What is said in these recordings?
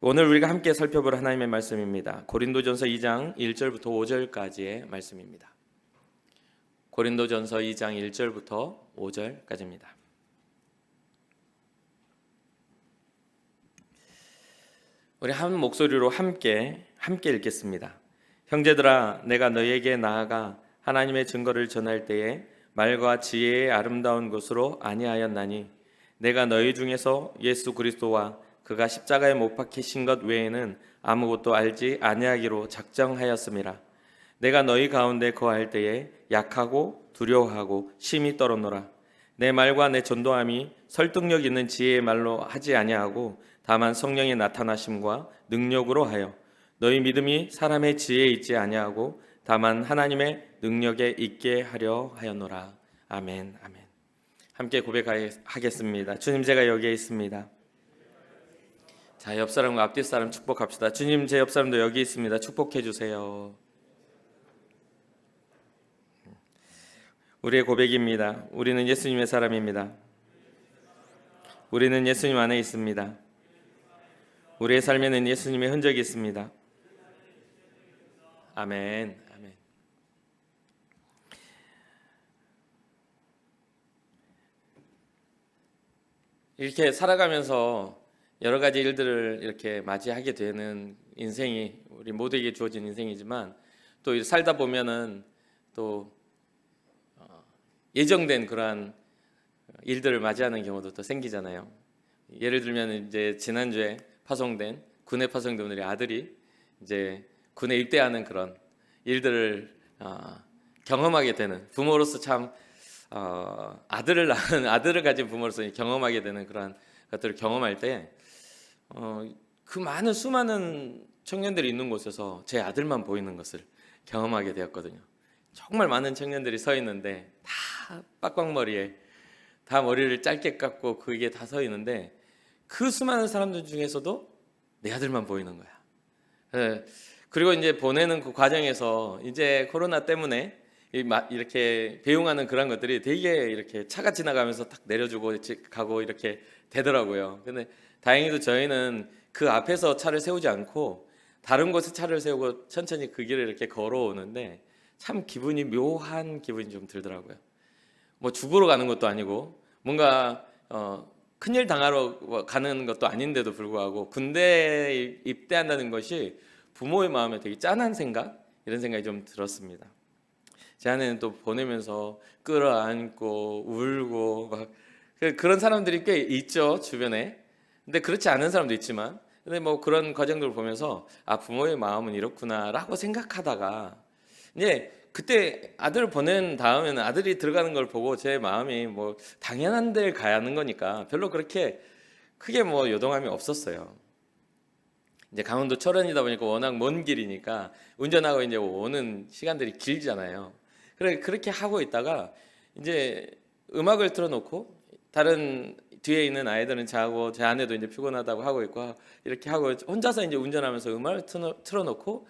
오늘 우리가 함께 살펴볼 하나님의 말씀입니다. 고린도전서 2장 1절부터 5절까지의 말씀입니다. 고린도전서 2장 1절부터 5절까지입니다. 우리 한 목소리로 함께 읽겠습니다. 형제들아, 내가 너희에게 나아가 하나님의 증거를 전할 때에 말과 지혜의 아름다운 것으로 아니하였나니 내가 너희 중에서 예수 그리스도와 그가 십자가에 못 박히신 것 외에는 아무것도 알지 아니하기로 작정하였음이라. 내가 너희 가운데 거할 때에 약하고 두려워하고 심히 떨었노라. 내 말과 내 전도함이 설득력 있는 지혜의 말로 하지 아니하고 다만 성령의 나타나심과 능력으로 하여 너희 믿음이 사람의 지혜에 있지 아니하고 다만 하나님의 능력에 있게 하려 하였노라. 아멘. 아멘. 함께 고백하겠습니다. 주님, 제가 여기에 있습니다. 자, 옆 사람과 앞뒤 사람 축복합시다. 주님, 제 옆 사람도 여기 있습니다. 축복해 주세요. 우리의 고백입니다. 우리는 예수님의 사람입니다. 우리는 예수님 안에 있습니다. 우리의 삶에는 예수님의 흔적이 있습니다. 아멘. 아멘. 이렇게 살아가면서 여러 가지 일들을 이렇게 맞이하게 되는 인생이 우리 모두에게 주어진 인생이지만 또 살다 보면은 또 예정된 그러한 일들을 맞이하는 경우도 또 생기잖아요. 예를 들면 이제 지난주에 군에 파송된 우리 아들이 이제 군에 입대하는 그런 일들을 경험하게 되는 부모로서 참 아들을 낳은 아들을 가진 부모로서 경험하게 되는 그런 것들을 경험할 때 그 많은 수많은 청년들이 있는 곳에서 제 아들만 보이는 것을 경험하게 되었거든요. 정말 많은 청년들이 서 있는데 다 빡빡머리에 다 머리를 짧게 깎고 그게 다 서 있는데 그 수많은 사람들 중에서도 내 아들만 보이는 거야. 그리고 이제 보내는 그 과정에서 이제 코로나 때문에 이렇게 배웅하는 그런 것들이 되게 이렇게 차가 지나가면서 딱 내려주고 가고 이렇게 되더라고요. 근데 다행히도 저희는 그 앞에서 차를 세우지 않고 다른 곳에 차를 세우고 천천히 그 길을 이렇게 걸어오는데 참 기분이 묘한 기분이 좀 들더라고요. 뭐 죽으러 가는 것도 아니고 뭔가 큰일 당하러 가는 것도 아닌데도 불구하고 군대에 입대한다는 것이 부모의 마음에 되게 짠한 생각, 이런 생각이 좀 들었습니다. 제 아내는 또 보내면서 끌어안고 울고 막 그런 사람들이 꽤 있죠, 주변에. 근데 그렇지 않은 사람도 있지만, 근데 뭐 그런 과정들을 보면서 부모의 마음은 이렇구나라고 생각하다가 이제 그때 아들을 보낸 다음에는 아들이 들어가는 걸 보고 제 마음이 뭐 당연한 데를 가야 하는 거니까 별로 그렇게 크게 뭐 요동함이 없었어요. 이제 강원도 철원이다 보니까 워낙 먼 길이니까 운전하고 이제 오는 시간들이 길잖아요. 그래 그렇게 하고 있다가 이제 음악을 틀어놓고 다른 뒤에 있는 아이들은 자고 제 아내도 이제 피곤하다고 하고 있고 이렇게 하고 혼자서 이제 운전하면서 음악을 틀어놓고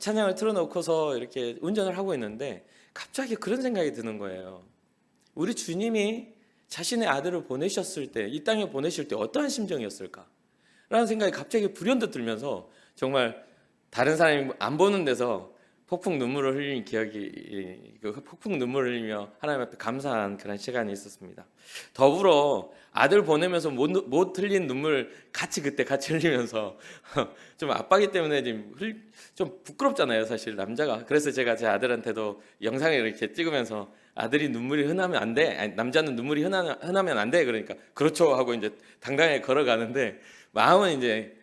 찬양을 틀어놓고서 이렇게 운전을 하고 있는데 갑자기 그런 생각이 드는 거예요. 우리 주님이 자신의 아들을 보내셨을 때, 이 땅에 보내실 때 어떠한 심정이었을까? 라는 생각이 갑자기 불현듯 들면서 정말 다른 사람이 안 보는 데서 폭풍 눈물을 흘린 기억이, 폭풍 눈물을 흘리며 하나님 앞에 감사한 그런 시간이 있었습니다. 더불어 아들 보내면서 못 흘린 눈물 그때 같이 흘리면서 좀 아빠기 때문에 좀 부끄럽잖아요, 사실 남자가. 그래서 제가 제 아들한테도 영상을 이렇게 찍으면서 아들이 눈물이 흔하면 안 돼, 아니, 남자는 눈물이 흔하면 안 돼, 그러니까 그렇죠 하고 이제 당당하게 걸어가는데 마음은 이제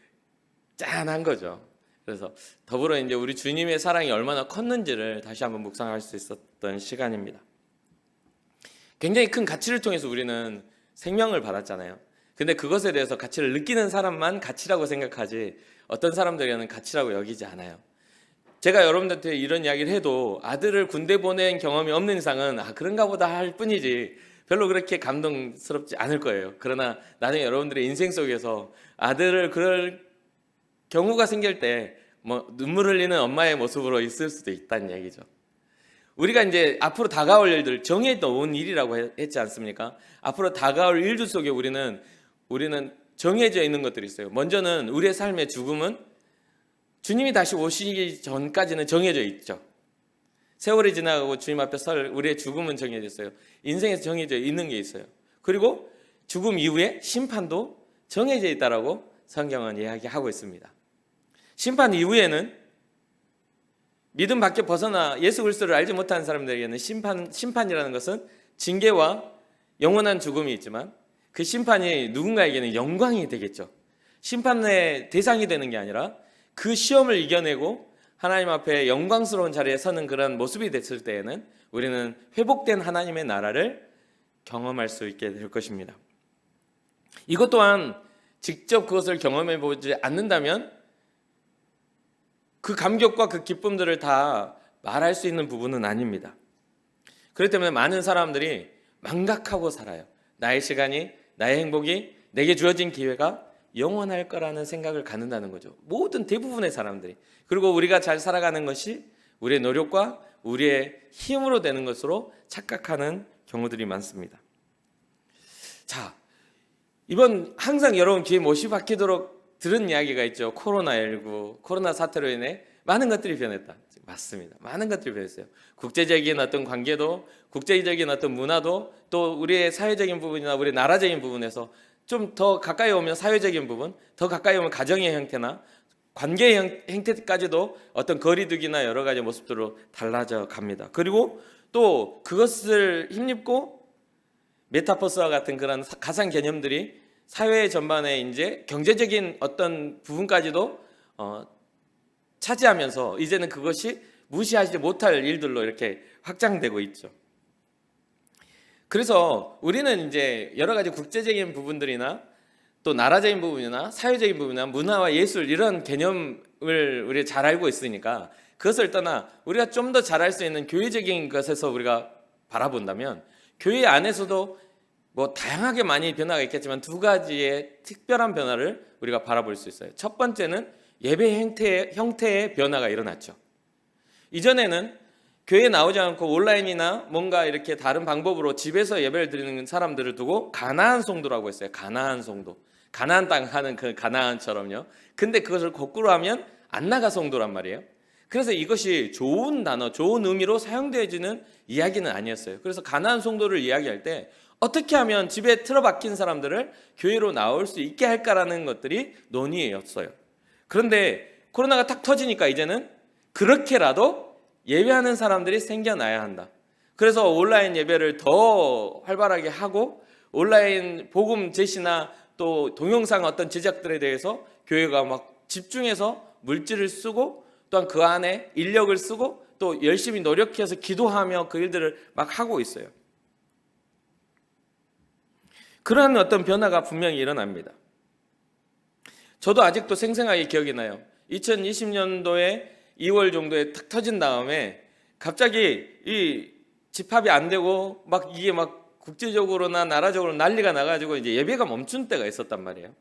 짠한 거죠. 그래서 더불어 이제 우리 주님의 사랑이 얼마나 컸는지를 다시 한번 묵상할 수 있었던 시간입니다. 굉장히 큰 가치를 통해서 우리는 생명을 받았잖아요. 근데 그것에 대해서 가치를 느끼는 사람만 가치라고 생각하지 어떤 사람들에게는 가치라고 여기지 않아요. 제가 여러분들한테 이런 이야기를 해도 아들을 군대 보낸 경험이 없는 이상은 그런가 보다 할 뿐이지 별로 그렇게 감동스럽지 않을 거예요. 그러나 나중에 여러분들의 인생 속에서 아들을 그럴 경우가 생길 때 뭐 눈물 흘리는 엄마의 모습으로 있을 수도 있다는 얘기죠. 우리가 이제 앞으로 다가올 일들, 정해져 온 일이라고 했지 않습니까? 앞으로 다가올 일들 속에 우리는 정해져 있는 것들이 있어요. 먼저는 우리의 삶의 죽음은 주님이 다시 오시기 전까지는 정해져 있죠. 세월이 지나가고 주님 앞에 설 우리의 죽음은 정해져 있어요. 인생에서 정해져 있는 게 있어요. 그리고 죽음 이후에 심판도 정해져 있다라고 성경은 이야기하고 있습니다. 심판 이후에는 믿음 밖에 벗어나 예수 그리스도를 알지 못하는 사람들에게는 심판이라는 것은 징계와 영원한 죽음이 있지만 그 심판이 누군가에게는 영광이 되겠죠. 심판의 대상이 되는 게 아니라 그 시험을 이겨내고 하나님 앞에 영광스러운 자리에 서는 그런 모습이 됐을 때에는 우리는 회복된 하나님의 나라를 경험할 수 있게 될 것입니다. 이것 또한 직접 그것을 경험해 보지 않는다면 그 감격과 그 기쁨들을 다 말할 수 있는 부분은 아닙니다. 그렇기 때문에 많은 사람들이 망각하고 살아요. 나의 시간이, 나의 행복이, 내게 주어진 기회가 영원할 거라는 생각을 갖는다는 거죠. 모든 대부분의 사람들이. 그리고 우리가 잘 살아가는 것이 우리의 노력과 우리의 힘으로 되는 것으로 착각하는 경우들이 많습니다. 자, 이번 항상 여러분 귀에 못이 박히도록 들은 이야기가 있죠. 코로나19, 코로나 사태로 인해 많은 것들이 변했다. 맞습니다. 많은 것들이 변했어요. 국제적인 어떤 관계도, 국제적인 어떤 문화도, 또 우리의 사회적인 부분이나 우리 나라적인 부분에서 좀 더 가까이 오면 사회적인 부분, 더 가까이 오면 가정의 형태나 관계의 형태까지도 어떤 거리두기나 여러 가지 모습들로 달라져 갑니다. 그리고 또 그것을 힘입고 메타버스와 같은 그런 가상 개념들이 사회 전반에 이제 경제적인 어떤 부분까지도 차지하면서 이제는 그것이 무시하지 못할 일들로 이렇게 확장되고 있죠. 그래서 우리는 이제 여러 가지 국제적인 부분들이나 또 나라적인 부분이나 사회적인 부분이나 문화와 예술 이런 개념을 우리가 잘 알고 있으니까 그것을 떠나 우리가 좀 더 잘할 수 있는 교회적인 것에서 우리가 바라본다면 교회 안에서도 뭐 다양하게 많이 변화가 있겠지만 두 가지의 특별한 변화를 우리가 바라볼 수 있어요. 첫 번째는 예배 형태의 변화가 일어났죠. 이전에는 교회에 나오지 않고 온라인이나 뭔가 이렇게 다른 방법으로 집에서 예배를 드리는 사람들을 두고 가나안 성도라고 했어요. 가나안 성도. 가나안 땅 하는 그 가나안처럼요. 근데 그것을 거꾸로 하면 안 나가 성도란 말이에요. 그래서 이것이 좋은 단어, 좋은 의미로 사용되어지는 이야기는 아니었어요. 그래서 가나안 성도를 이야기할 때 어떻게 하면 집에 틀어박힌 사람들을 교회로 나올 수 있게 할까라는 것들이 논의였어요. 그런데 코로나가 탁 터지니까 이제는 그렇게라도 예배하는 사람들이 생겨나야 한다. 그래서 온라인 예배를 더 활발하게 하고 온라인 복음 제시나 또 동영상 어떤 제작들에 대해서 교회가 막 집중해서 물질을 쓰고 또한 그 안에 인력을 쓰고 또 열심히 노력해서 기도하며 그 일들을 막 하고 있어요. 그런 어떤 변화가 분명히 일어납니다. 저도 아직도 생생하게 기억이 나요. 2020년도에 2월 정도에 탁 터진 다음에 갑자기 이 집합이 안 되고 막 이게 막 국제적으로나 나라적으로 난리가 나가지고 이제 예배가 멈춘 때가 있었단 말이에요.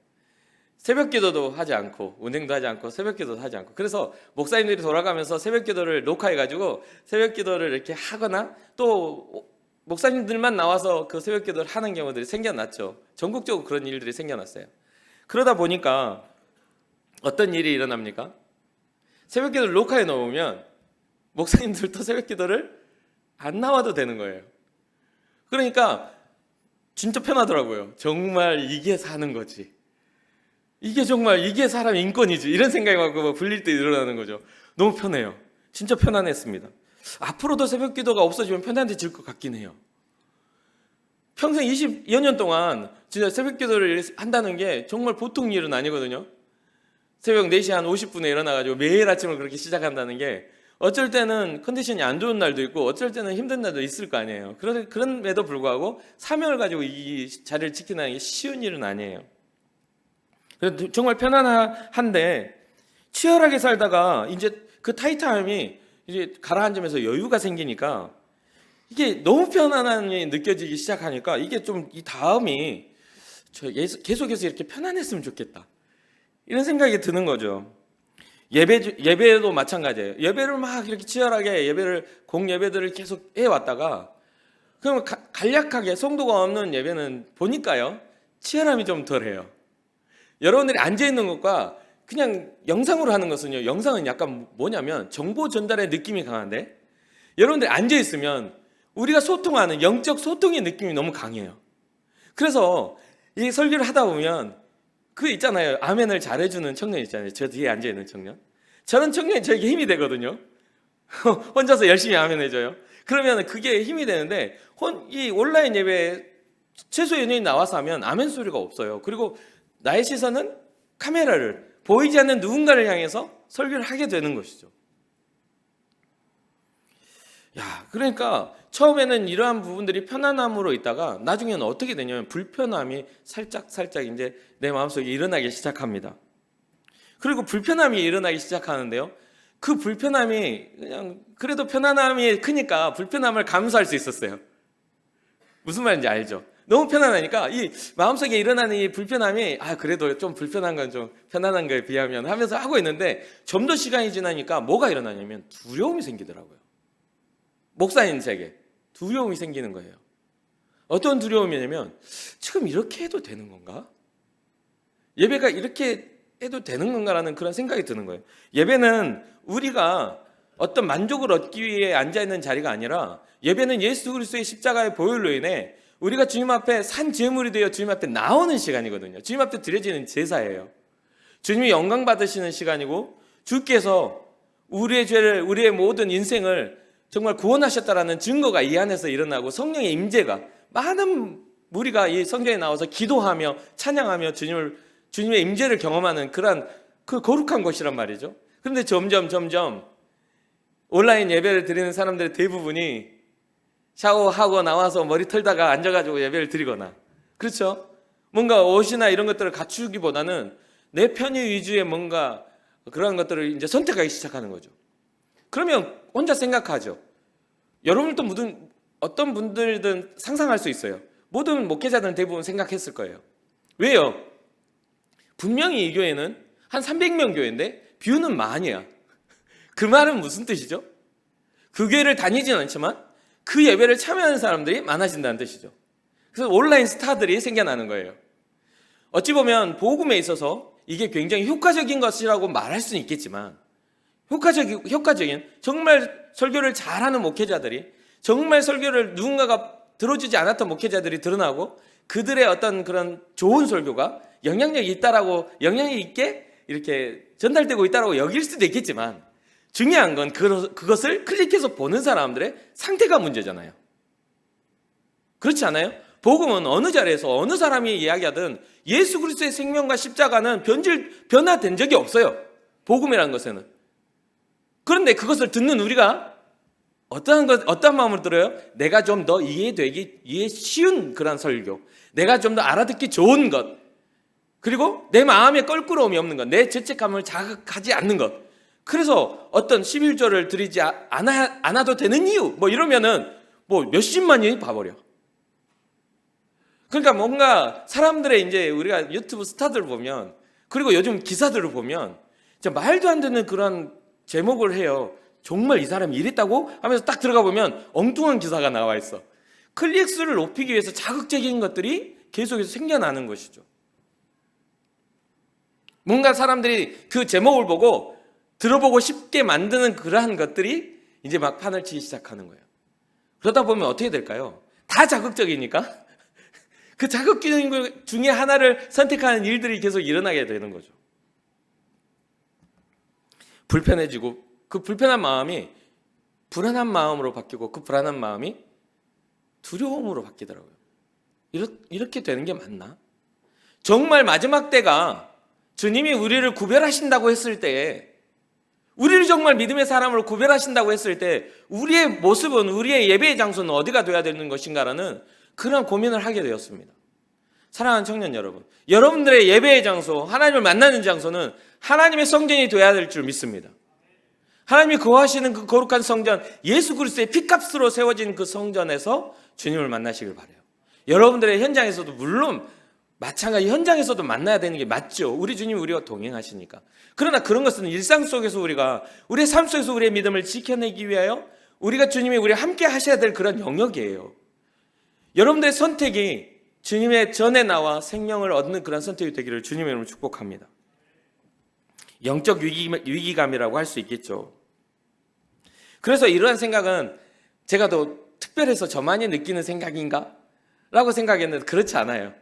새벽 기도도 하지 않고 운행도 하지 않고 새벽 기도도 하지 않고 그래서 목사님들이 돌아가면서 새벽 기도를 녹화해가지고 새벽 기도를 이렇게 하거나 또 목사님들만 나와서 그 새벽 기도를 하는 경우들이 생겨났죠. 전국적으로 그런 일들이 생겨났어요. 그러다 보니까 어떤 일이 일어납니까? 새벽 기도를 녹화해 놓으면 목사님들도 새벽 기도를 안 나와도 되는 거예요. 그러니까 진짜 편하더라고요. 정말 이게 사는 거지. 이게 정말 이게 사람의 인권이지. 이런 생각이 막 불릴 때 일어나는 거죠. 너무 편해요. 진짜 편안했습니다. 앞으로도 새벽 기도가 없어지면 편안해질 것 같긴 해요. 평생 20여 년 동안 진짜 새벽 기도를 한다는 게 정말 보통 일은 아니거든요. 새벽 4시 한 50분에 일어나가지고 매일 아침을 그렇게 시작한다는 게 어쩔 때는 컨디션이 안 좋은 날도 있고 어쩔 때는 힘든 날도 있을 거 아니에요. 그럼에도 불구하고 사명을 가지고 이 자리를 지키는 게 쉬운 일은 아니에요. 그래서 정말 편안한데 치열하게 살다가 이제 그 타이트함이 이제 가라앉으면서 여유가 생기니까 이게 너무 편안함이 느껴지기 시작하니까 이게 좀 이 다음이 계속해서 이렇게 편안했으면 좋겠다. 이런 생각이 드는 거죠. 예배도 마찬가지예요. 예배를 막 이렇게 치열하게 공예배들을 계속 해왔다가 그러면 간략하게 성도가 없는 예배는 보니까요 치열함이 좀 덜해요. 여러분들이 앉아있는 것과 그냥 영상으로 하는 것은요, 영상은 약간 뭐냐면 정보 전달의 느낌이 강한데, 여러분들이 앉아있으면 우리가 소통하는 영적 소통의 느낌이 너무 강해요. 그래서 이 설교를 하다 보면 그 있잖아요, 아멘을 잘해주는 청년 있잖아요. 저 뒤에 앉아있는 청년. 저런 청년이 저에게 힘이 되거든요. 혼자서 열심히 아멘 해줘요. 그러면 그게 힘이 되는데, 이 온라인 예배에 최소 연예인이 나와서 하면 아멘 소리가 없어요. 그리고 나의 시선은 카메라를, 보이지 않는 누군가를 향해서 설교를 하게 되는 것이죠. 그러니까 처음에는 이러한 부분들이 편안함으로 있다가 나중에는 어떻게 되냐면 불편함이 살짝 이제 내 마음속에 일어나기 시작합니다. 그리고 불편함이 일어나기 시작하는데요, 그 불편함이 그냥 그래도 편안함이 크니까 불편함을 감수할 수 있었어요. 무슨 말인지 알죠? 너무 편안하니까 이 마음속에 일어나는 이 불편함이 그래도 좀 불편한 건 좀 편안한 거에 비하면 하면서 하고 있는데, 좀 더 시간이 지나니까 뭐가 일어나냐면 두려움이 생기더라고요. 목사인 제게 두려움이 생기는 거예요. 어떤 두려움이냐면 지금 이렇게 해도 되는 건가? 예배가 이렇게 해도 되는 건가라는 그런 생각이 드는 거예요. 예배는 우리가 어떤 만족을 얻기 위해 앉아있는 자리가 아니라, 예배는 예수 그리스도의 십자가의 보혈로 인해 우리가 주님 앞에 산 제물이 되어 주님 앞에 나오는 시간이거든요. 주님 앞에 드려지는 제사예요. 주님이 영광 받으시는 시간이고, 주께서 우리의 죄를, 우리의 모든 인생을 정말 구원하셨다라는 증거가 이 안에서 일어나고, 성령의 임재가, 많은 무리가 이 성전에 나와서 기도하며 찬양하며 주님의 임재를 경험하는 그러한 그 거룩한 곳이란 말이죠. 그런데 점점 온라인 예배를 드리는 사람들의 대부분이 샤워하고 나와서 머리 털다가 앉아가지고 예배를 드리거나, 그렇죠? 뭔가 옷이나 이런 것들을 갖추기보다는 내 편의 위주의 뭔가 그런 것들을 이제 선택하기 시작하는 거죠. 그러면 혼자 생각하죠. 여러분들도 어떤 분들든 상상할 수 있어요. 모든 목회자들은 대부분 생각했을 거예요. 왜요? 분명히 이 교회는 한 300명 교회인데 뷰는 만이야. 그 말은 무슨 뜻이죠? 그 교회를 다니진 않지만 그 예배를 참여하는 사람들이 많아진다는 뜻이죠. 그래서 온라인 스타들이 생겨나는 거예요. 어찌 보면 복음에 있어서 이게 굉장히 효과적인 것이라고 말할 수는 있겠지만, 효과적인 정말 설교를 잘하는 목회자들이, 정말 설교를 누군가가 들어주지 않았던 목회자들이 드러나고, 그들의 어떤 그런 좋은 설교가 영향력이 있게 이렇게 전달되고 있다라고 여길 수도 있겠지만, 중요한 건 그것을 클릭해서 보는 사람들의 상태가 문제잖아요. 그렇지 않아요? 복음은 어느 자리에서 어느 사람이 이야기하든 예수 그리스도의 생명과 십자가는 변화된 적이 없어요. 복음이라는 것에는. 그런데 그것을 듣는 우리가 어떠한 마음으로 들어요? 내가 좀 더 이해 쉬운 그런 설교, 내가 좀 더 알아듣기 좋은 것, 그리고 내 마음에 껄끄러움이 없는 것, 내 죄책감을 자극하지 않는 것. 그래서 어떤 11조를 드리지 않아도 되는 이유 이러면은 몇십만 년이 봐버려. 그러니까 뭔가 사람들의 이제 우리가 유튜브 스타들 보면, 그리고 요즘 기사들을 보면 진짜 말도 안 되는 그런 제목을 해요. 정말 이 사람이 이랬다고 하면서 딱 들어가 보면 엉뚱한 기사가 나와 있어. 클릭수를 높이기 위해서 자극적인 것들이 계속해서 생겨나는 것이죠. 뭔가 사람들이 그 제목을 보고 들어보고 싶게 만드는 그러한 것들이 이제 막 판을 치기 시작하는 거예요. 그러다 보면 어떻게 될까요? 다 자극적이니까 그 자극적인 것 중에 하나를 선택하는 일들이 계속 일어나게 되는 거죠. 불편해지고, 그 불편한 마음이 불안한 마음으로 바뀌고, 그 불안한 마음이 두려움으로 바뀌더라고요. 이렇게 되는 게 맞나? 정말 마지막 때가 주님이 우리를 구별하신다고 했을 때에, 우리를 정말 믿음의 사람으로 구별하신다고 했을 때 우리의 모습은, 우리의 예배의 장소는 어디가 돼야 되는 것인가라는 그런 고민을 하게 되었습니다. 사랑하는 청년 여러분, 여러분들의 예배의 장소, 하나님을 만나는 장소는 하나님의 성전이 되어야 될 줄 믿습니다. 하나님이 거하시는 그 거룩한 성전, 예수 그리스도의 피값으로 세워진 그 성전에서 주님을 만나시길 바라요. 여러분들의 현장에서도, 물론 마찬가지 현장에서도 만나야 되는 게 맞죠. 우리 주님이 우리와 동행하시니까. 그러나 그런 것은 일상 속에서 우리의 삶 속에서 우리의 믿음을 지켜내기 위하여 우리가 주님이 우리와 함께 하셔야 될 그런 영역이에요. 여러분들의 선택이 주님의 전에 나와 생명을 얻는 그런 선택이 되기를 주님의 이름으로 축복합니다. 영적 위기감이라고 할 수 있겠죠. 그래서 이러한 생각은 제가 더 특별해서 저만이 느끼는 생각인가? 라고 생각했는데 그렇지 않아요.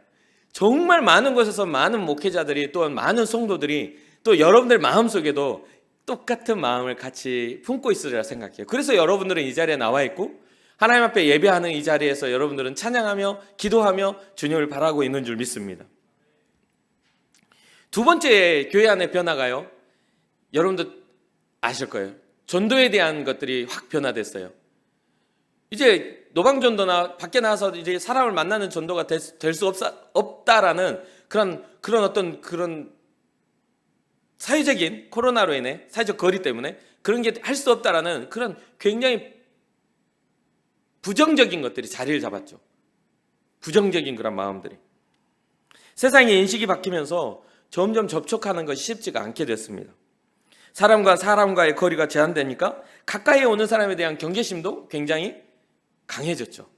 정말 많은 곳에서 많은 목회자들이 또 많은 성도들이 또 여러분들 마음속에도 똑같은 마음을 같이 품고 있으리라 생각해요. 그래서 여러분들은 이 자리에 나와 있고 하나님 앞에 예배하는 이 자리에서 여러분들은 찬양하며 기도하며 주님을 바라고 있는 줄 믿습니다. 두 번째 교회 안의 변화가요, 여러분들 아실 거예요. 전도에 대한 것들이 확 변화됐어요. 이제 노방전도나 밖에 나가서 이제 사람을 만나는 전도가 될 수 없다라는 그런 사회적인 코로나로 인해 사회적 거리 때문에 그런 게 할 수 없다라는 그런 굉장히 부정적인 것들이 자리를 잡았죠. 부정적인 그런 마음들이. 세상의 인식이 바뀌면서 점점 접촉하는 것이 쉽지가 않게 됐습니다. 사람과 사람과의 거리가 제한되니까 가까이 오는 사람에 대한 경계심도 굉장히 강해졌죠.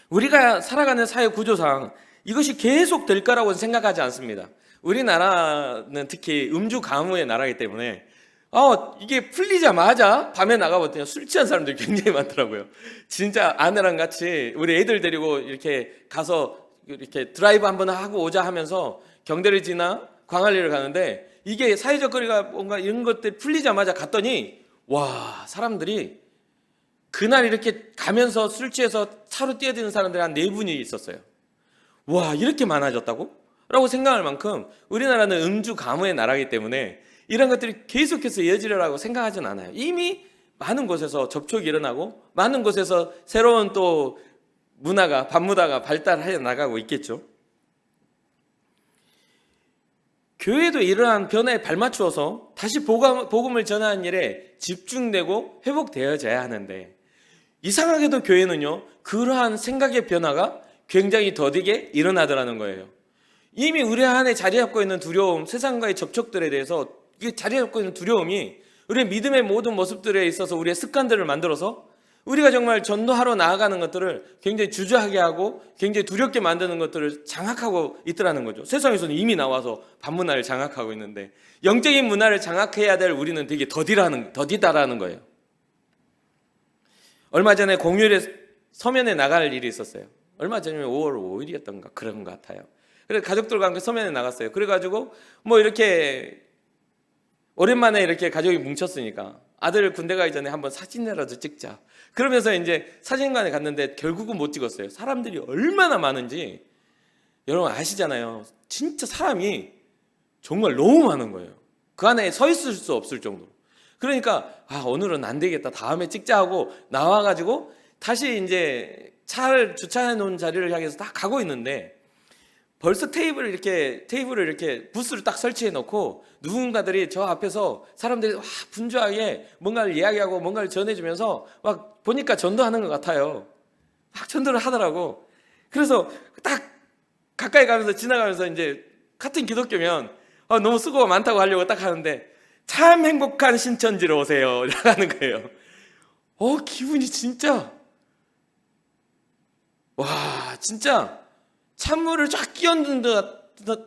우리가 살아가는 사회 구조상 이것이 계속 될 거라고는 생각하지 않습니다. 우리나라는 특히 음주 가무의 나라이기 때문에 이게 풀리자마자 밤에 나가봤더니 술 취한 사람들이 굉장히 많더라고요. 진짜 아내랑 같이 우리 애들 데리고 이렇게 가서 이렇게 드라이브 한번 하고 오자 하면서 경대를 지나 광안리를 가는데 이게 사회적 거리가 뭔가 이런 것들 풀리자마자 갔더니 와, 사람들이 그날 이렇게 가면서 술 취해서 차로 뛰어드는 사람들이 한 4분이 있었어요. 와, 이렇게 많아졌다고? 라고 생각할 만큼 우리나라는 음주 가무의 나라이기 때문에 이런 것들이 계속해서 이어지리라고 생각하진 않아요. 이미 많은 곳에서 접촉이 일어나고 많은 곳에서 새로운 또 문화가, 밤문화가 발달해 나가고 있겠죠. 교회도 이러한 변화에 발맞추어서 다시 복음을 전하는 일에 집중되고 회복되어져야 하는데 이상하게도 교회는요, 그러한 생각의 변화가 굉장히 더디게 일어나더라는 거예요. 이미 우리 안에 자리 잡고 있는 두려움, 세상과의 접촉들에 대해서 이 자리 잡고 있는 두려움이 우리의 믿음의 모든 모습들에 있어서 우리의 습관들을 만들어서 우리가 정말 전도하러 나아가는 것들을 굉장히 주저하게 하고 굉장히 두렵게 만드는 것들을 장악하고 있더라는 거죠. 세상에서는 이미 나와서 반문화를 장악하고 있는데 영적인 문화를 장악해야 될 우리는 되게 더디다라는 거예요. 얼마 전에 공휴일에 서면에 나갈 일이 있었어요. 얼마 전에 5월 5일이었던가 그런 것 같아요. 그래서 가족들과 함께 서면에 나갔어요. 그래가지고 뭐 이렇게 오랜만에 이렇게 가족이 뭉쳤으니까 아들 군대 가기 전에 한번 사진이라도 찍자. 그러면서 이제 사진관에 갔는데 결국은 못 찍었어요. 사람들이 얼마나 많은지 여러분 아시잖아요. 진짜 사람이 정말 너무 많은 거예요. 그 안에 서 있을 수 없을 정도로. 그러니까 오늘은 안 되겠다. 다음에 찍자 하고 나와가지고 다시 이제 차를 주차해 놓은 자리를 향해서 딱 가고 있는데 벌써 테이블을 이렇게 부스를 딱 설치해 놓고 누군가들이 저 앞에서 사람들이 분주하게 뭔가를 이야기하고 뭔가를 전해주면서 막 보니까 전도하는 것 같아요. 막 전도를 하더라고. 그래서 딱 가까이 가면서 지나가면서 이제 같은 기독교면 너무 수고가 많다고 하려고 딱 하는데 참 행복한 신천지로 오세요 하는 거예요. 기분이 진짜 진짜 찬물을 쫙 끼얹는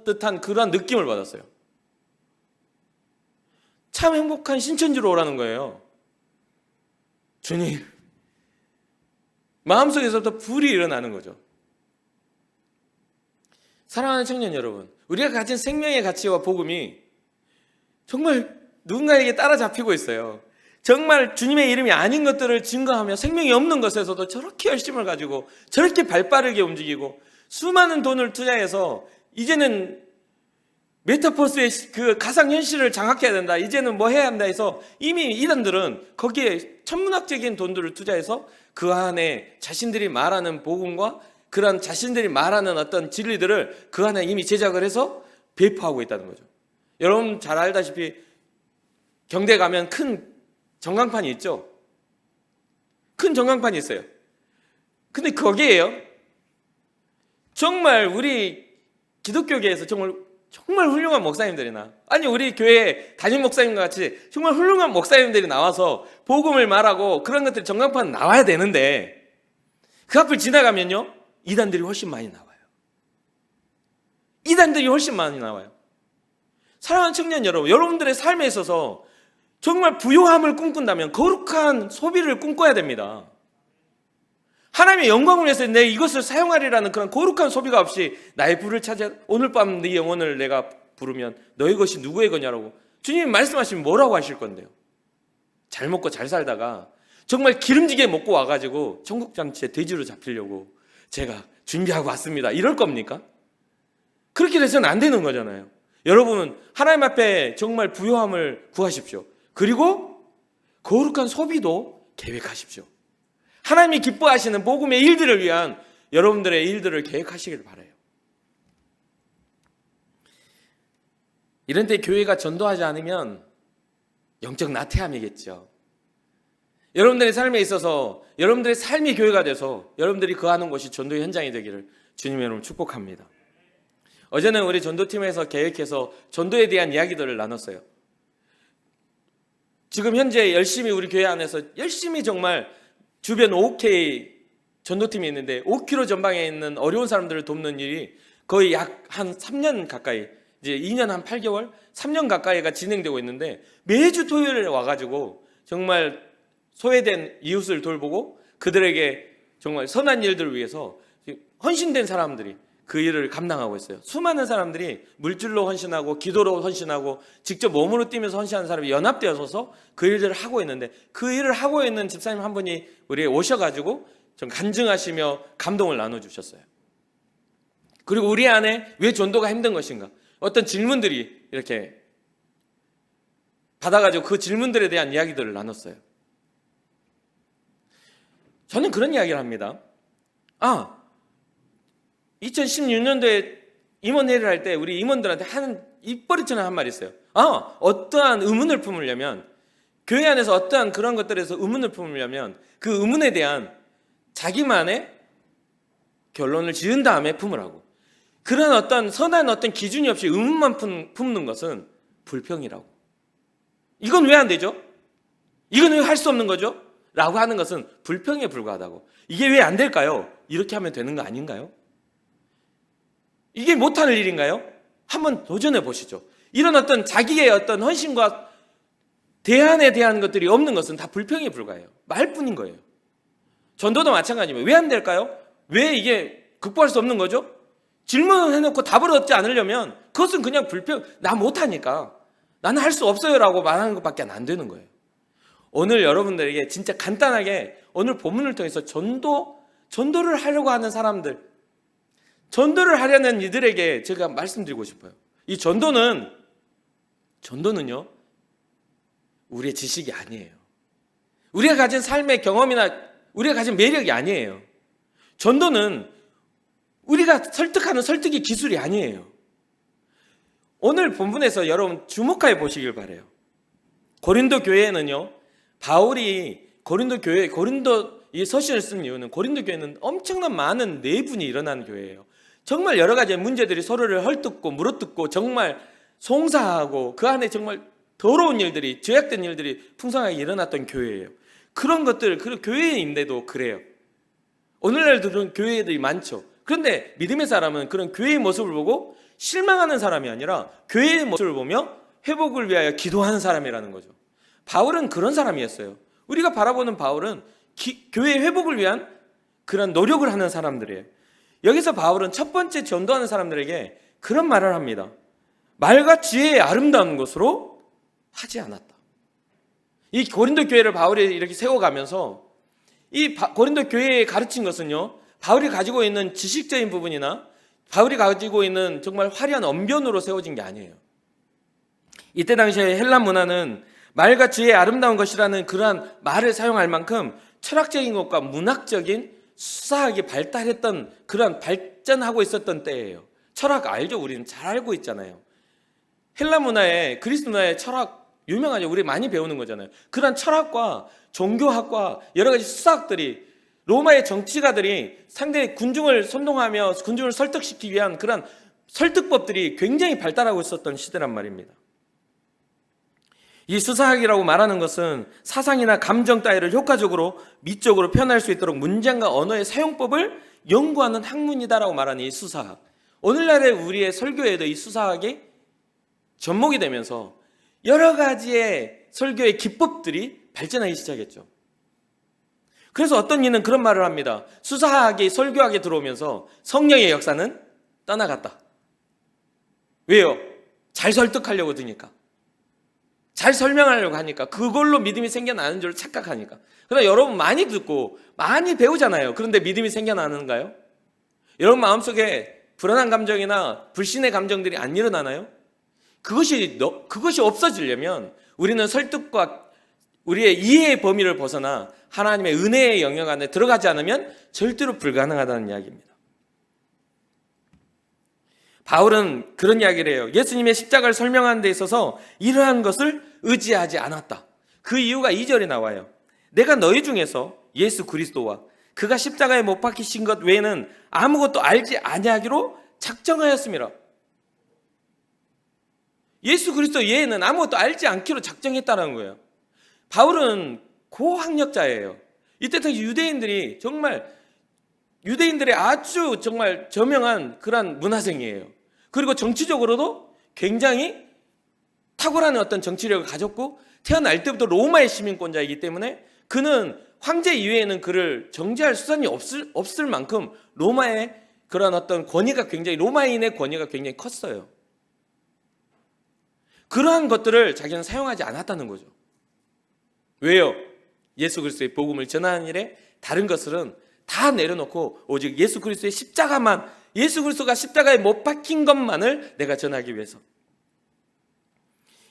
듯한 그러한 느낌을 받았어요. 참 행복한 신천지로 오라는 거예요. 주님, 마음속에서부터 불이 일어나는 거죠. 사랑하는 청년 여러분, 우리가 가진 생명의 가치와 복음이 정말 누군가에게 따라잡히고 있어요. 정말 주님의 이름이 아닌 것들을 증거하며 생명이 없는 것에서도 저렇게 열심을 가지고 저렇게 발빠르게 움직이고 수많은 돈을 투자해서 이제는 메타버스의 그 가상현실을 장악해야 된다. 이제는 뭐 해야 한다 해서 이미 이단들은 거기에 천문학적인 돈들을 투자해서 그 안에 자신들이 말하는 복음과 그런 자신들이 말하는 어떤 진리들을 그 안에 이미 제작을 해서 배포하고 있다는 거죠. 여러분 잘 알다시피 경대 가면 큰 전광판이 있죠. 큰 전광판이 있어요. 근데 거기에요, 정말 우리 기독교계에서 정말 훌륭한 목사님들이나 아니 우리 교회 담임 목사님과 같이 정말 훌륭한 목사님들이 나와서 복음을 말하고 그런 것들이 전광판 나와야 되는데 그 앞을 지나가면요, 이단들이 훨씬 많이 나와요. 이단들이 훨씬 많이 나와요. 사랑하는 청년 여러분, 여러분들의 삶에 있어서 정말 부요함을 꿈꾼다면 거룩한 소비를 꿈꿔야 됩니다. 하나님의 영광을 위해서 내 이것을 사용하리라는 그런 거룩한 소비가 없이 나의 부를 찾아 오늘 밤 네 영혼을 내가 부르면 너의 것이 누구의 거냐라고 주님이 말씀하시면 뭐라고 하실 건데요? 잘 먹고 잘 살다가 정말 기름지게 먹고 와가지고 천국잔치에 돼지로 잡히려고 제가 준비하고 왔습니다 이럴 겁니까? 그렇게 돼서는 안 되는 거잖아요. 여러분, 하나님 앞에 정말 부요함을 구하십시오. 그리고 거룩한 소비도 계획하십시오. 하나님이 기뻐하시는 복음의 일들을 위한 여러분들의 일들을 계획하시길 바라요. 이런 때 교회가 전도하지 않으면 영적 나태함이겠죠. 여러분들의 삶에 있어서 여러분들의 삶이 교회가 돼서 여러분들이 거하는 곳이 전도의 현장이 되기를 주님의 이름으로 축복합니다. 어제는 우리 전도팀에서 계획해서 전도에 대한 이야기들을 나눴어요. 지금 현재 열심히 우리 교회 안에서 열심히 정말 주변 5K 전도팀이 있는데 5km 전방에 있는 어려운 사람들을 돕는 일이 거의 약 한 3년 가까이, 이제 2년 한 8개월, 3년 가까이가 진행되고 있는데 매주 토요일에 와가지고 정말 소외된 이웃을 돌보고 그들에게 정말 선한 일들을 위해서 헌신된 사람들이 그 일을 감당하고 있어요. 수많은 사람들이 물질로 헌신하고 기도로 헌신하고 직접 몸으로 뛰면서 헌신하는 사람이 연합되어 서서 그 일들을 하고 있는데, 그 일을 하고 있는 집사님 한 분이 우리에 오셔가지고 좀 간증하시며 감동을 나눠주셨어요. 그리고 우리 안에 왜 전도가 힘든 것인가, 어떤 질문들이 이렇게 받아가지고 그 질문들에 대한 이야기들을 나눴어요. 저는 그런 이야기를 합니다. 2016년도에 임원회의를 할 때 우리 임원들한테 하는 입버릇처럼 한 말이 있어요. 어떠한 의문을 품으려면, 교회 안에서 어떠한 그런 것들에서 의문을 품으려면 그 의문에 대한 자기만의 결론을 지은 다음에 품으라고. 그런 어떤 선한 어떤 기준이 없이 의문만 품는 것은 불평이라고. 이건 왜 안 되죠? 이건 왜 할 수 없는 거죠? 라고 하는 것은 불평에 불과하다고. 이게 왜 안 될까요? 이렇게 하면 되는 거 아닌가요? 이게 못하는 일인가요? 한번 도전해 보시죠. 이런 어떤 자기의 어떤 헌신과 대안에 대한 것들이 없는 것은 다 불평에 불과해요. 말뿐인 거예요. 전도도 마찬가지입니다. 왜 안 될까요? 왜 이게 극복할 수 없는 거죠? 질문해놓고 답을 얻지 않으려면 그것은 그냥 불평, 나 못하니까, 나는 할 수 없어요 라고 말하는 것밖에 안 되는 거예요. 오늘 여러분들에게 진짜 간단하게 오늘 본문을 통해서 전도를 하려고 하는 사람들, 전도를 하려는 이들에게 제가 말씀드리고 싶어요. 이 전도는요, 우리의 지식이 아니에요. 우리가 가진 삶의 경험이나 우리가 가진 매력이 아니에요. 전도는 우리가 설득하는 설득의 기술이 아니에요. 오늘 본문에서 여러분 주목해 보시길 바라요. 고린도 교회에는요, 바울이 고린도 이 서신을 쓴 이유는 고린도 교회는 엄청난 많은 내분이 일어나는 교회예요. 정말 여러 가지 문제들이 서로를 헐뜯고 물어뜯고 정말 송사하고 그 안에 정말 더러운 일들이, 죄악된 일들이 풍성하게 일어났던 교회예요. 그런 것들, 그 교회인데도 그래요. 오늘날도 그런 교회들이 많죠. 그런데 믿음의 사람은 그런 교회의 모습을 보고 실망하는 사람이 아니라 교회의 모습을 보며 회복을 위하여 기도하는 사람이라는 거죠. 바울은 그런 사람이었어요. 우리가 바라보는 바울은 교회의 회복을 위한 그런 노력을 하는 사람들이에요. 여기서 바울은 첫 번째 전도하는 사람들에게 그런 말을 합니다. 말과 지혜의 아름다운 것으로 하지 않았다. 이 고린도 교회를 바울이 이렇게 세워가면서 이 고린도 교회에 가르친 것은요, 바울이 가지고 있는 지식적인 부분이나 바울이 가지고 있는 정말 화려한 언변으로 세워진 게 아니에요. 이때 당시에 헬라 문화는 말과 지혜의 아름다운 것이라는 그러한 말을 사용할 만큼 철학적인 것과 문학적인 수사하게 발달했던, 그런 발전하고 있었던 때예요. 철학 알죠? 우리는 잘 알고 있잖아요. 헬라 문화에, 그리스 문화의 철학 유명하죠. 우리 많이 배우는 거잖아요. 그런 철학과 종교학과 여러 가지 수사학들이, 로마의 정치가들이 상대의 군중을 선동하며 군중을 설득시키기 위한 그런 설득법들이 굉장히 발달하고 있었던 시대란 말입니다. 이 수사학이라고 말하는 것은 사상이나 감정 따위를 효과적으로 미적으로 표현할 수 있도록 문장과 언어의 사용법을 연구하는 학문이다라고 말하는 이 수사학, 오늘날의 우리의 설교에도 이 수사학이 접목이 되면서 여러 가지의 설교의 기법들이 발전하기 시작했죠. 그래서 어떤 이는 그런 말을 합니다. 수사학이 설교학에 들어오면서 성령의 역사는 떠나갔다. 왜요? 잘 설득하려고 드니까, 잘 설명하려고 하니까, 그걸로 믿음이 생겨나는 줄 착각하니까. 그러나 여러분 많이 듣고 많이 배우잖아요. 그런데 믿음이 생겨나는가요? 여러분 마음속에 불안한 감정이나 불신의 감정들이 안 일어나나요? 그것이 없어지려면 우리는 설득과 우리의 이해의 범위를 벗어나 하나님의 은혜의 영역 안에 들어가지 않으면 절대로 불가능하다는 이야기입니다. 바울은 그런 이야기를 해요. 예수님의 십자가를 설명하는 데 있어서 이러한 것을 의지하지 않았다. 그 이유가 2절에 나와요. 내가 너희 중에서 예수 그리스도와 그가 십자가에 못 박히신 것 외에는 아무것도 알지 아니하기로 작정하였습니다. 예수 그리스도 외에는 아무것도 알지 않기로 작정했다는 거예요. 바울은 고학력자예요. 이때 당시 유대인들이 정말 유대인들의 아주 정말 저명한 그런 문화생이에요. 그리고 정치적으로도 굉장히 탁월한 어떤 정치력을 가졌고 태어날 때부터 로마의 시민권자이기 때문에 그는 황제 이외에는 그를 정죄할 수단이 없을 만큼 로마의 그런 어떤 권위가 굉장히, 로마인의 권위가 굉장히 컸어요. 그러한 것들을 자기는 사용하지 않았다는 거죠. 왜요? 예수 그리스도의 복음을 전하는 일에 다른 것들은 다 내려놓고 오직 예수 그리스도의 십자가만, 예수 그리스도가 십자가에 못 박힌 것만을 내가 전하기 위해서.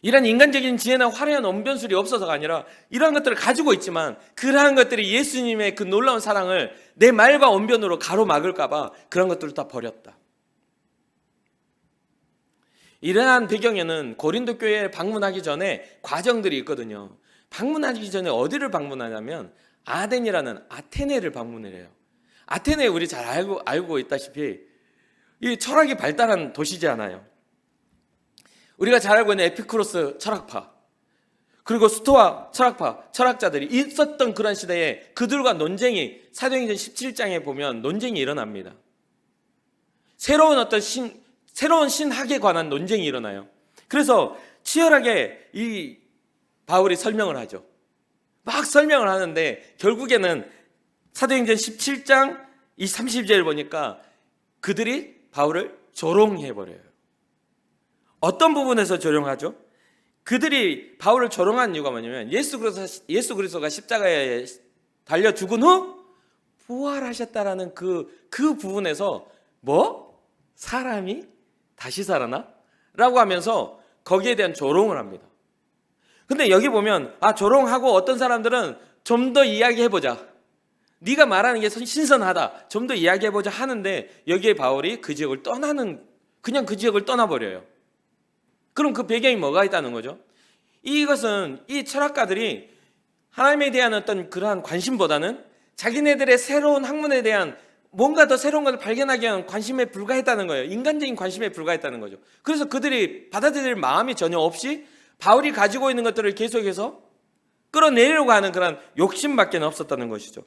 이런 인간적인 지혜나 화려한 언변술이 없어서가 아니라 이러한 것들을 가지고 있지만 그러한 것들이 예수님의 그 놀라운 사랑을 내 말과 언변으로 가로막을까 봐 그런 것들을 다 버렸다. 이러한 배경에는 고린도 교회에 방문하기 전에 과정들이 있거든요. 방문하기 전에 어디를 방문하냐면 아덴이라는 아테네를 방문을 해요. 아테네 우리 잘 알고 있다시피 이 철학이 발달한 도시지 않아요. 우리가 잘 알고 있는 에피쿠로스 철학파, 그리고 스토아 철학파, 철학자들이 있었던 그런 시대에 그들과 논쟁이, 사도행전 17장에 보면 논쟁이 일어납니다. 새로운 신학에 관한 논쟁이 일어나요. 그래서 치열하게 이 바울이 설명을 하죠. 막 설명을 하는데 결국에는 사도행전 17장 이 30절을 보니까 그들이 바울을 조롱해버려요. 어떤 부분에서 조롱하죠? 그들이 바울을 조롱한 이유가 뭐냐면 예수 그리스도가 십자가에 달려 죽은 후 부활하셨다라는 그 부분에서 사람이 다시 살아나? 라고 하면서 거기에 대한 조롱을 합니다. 근데 여기 보면 조롱하고 어떤 사람들은 좀 더 이야기해보자, 네가 말하는 게 신선하다, 좀 더 이야기해보자 하는데 여기에 바울이 그 지역을 그냥 그 지역을 떠나버려요. 그럼 그 배경이 뭐가 있다는 거죠? 이것은 이 철학가들이 하나님에 대한 어떤 그러한 관심보다는 자기네들의 새로운 학문에 대한 뭔가 더 새로운 것을 발견하기 위한 관심에 불과했다는 거예요. 인간적인 관심에 불과했다는 거죠. 그래서 그들이 받아들일 마음이 전혀 없이 바울이 가지고 있는 것들을 계속해서 끌어내려고 하는 그런 욕심밖에 없었다는 것이죠.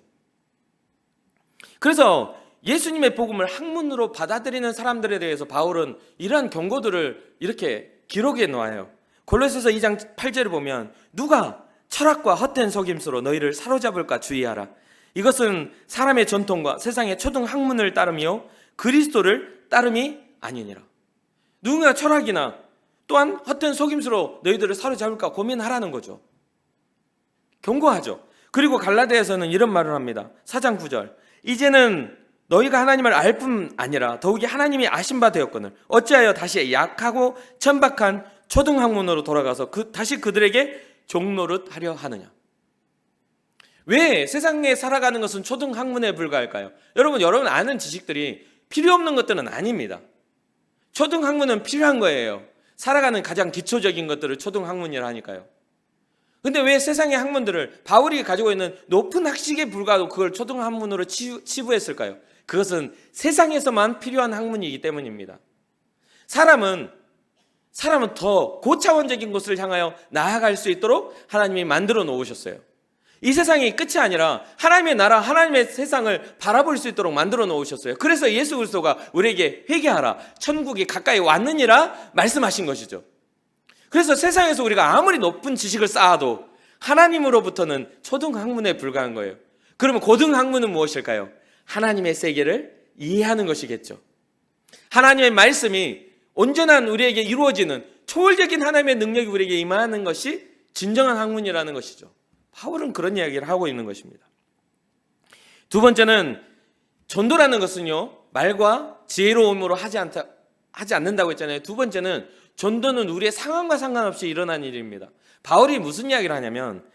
그래서 예수님의 복음을 학문으로 받아들이는 사람들에 대해서 바울은 이러한 경고들을 이렇게 기록해 놓아요. 골로새서 2장 8절을 보면 누가 철학과 헛된 속임수로 너희를 사로잡을까 주의하라. 이것은 사람의 전통과 세상의 초등 학문을 따름이요 그리스도를 따름이 아니니라. 누군가 철학이나 또한 헛된 속임수로 너희들을 사로잡을까 고민하라는 거죠. 경고하죠. 그리고 갈라디아에서는 이런 말을 합니다. 4장 9절. 이제는 너희가 하나님을 알 뿐 아니라 더욱이 하나님이 아신 바 되었거늘 어찌하여 다시 약하고 천박한 초등학문으로 돌아가서 다시 그들에게 종노릇 하려 하느냐. 왜 세상에 살아가는 것은 초등학문에 불과할까요? 여러분 아는 지식들이 필요 없는 것들은 아닙니다. 초등학문은 필요한 거예요. 살아가는 가장 기초적인 것들을 초등학문이라 하니까요. 근데 왜 세상의 학문들을 바울이 가지고 있는 높은 학식에 불과하고 그걸 초등학문으로 치부했을까요? 그것은 세상에서만 필요한 학문이기 때문입니다. 사람은 더 고차원적인 곳을 향하여 나아갈 수 있도록 하나님이 만들어 놓으셨어요. 이 세상이 끝이 아니라 하나님의 나라, 하나님의 세상을 바라볼 수 있도록 만들어 놓으셨어요. 그래서 예수 그리스도가 우리에게 회개하라, 천국이 가까이 왔느니라 말씀하신 것이죠. 그래서 세상에서 우리가 아무리 높은 지식을 쌓아도 하나님으로부터는 초등학문에 불과한 거예요. 그러면 고등학문은 무엇일까요? 하나님의 세계를 이해하는 것이겠죠. 하나님의 말씀이 온전한 우리에게 이루어지는 초월적인 하나님의 능력이 우리에게 임하는 것이 진정한 학문이라는 것이죠. 바울은 그런 이야기를 하고 있는 것입니다. 두 번째는 전도라는 것은요, 말과 지혜로움으로 하지 않는다고 했잖아요. 두 번째는 전도는 우리의 상황과 상관없이 일어난 일입니다. 바울이 무슨 이야기를 하냐면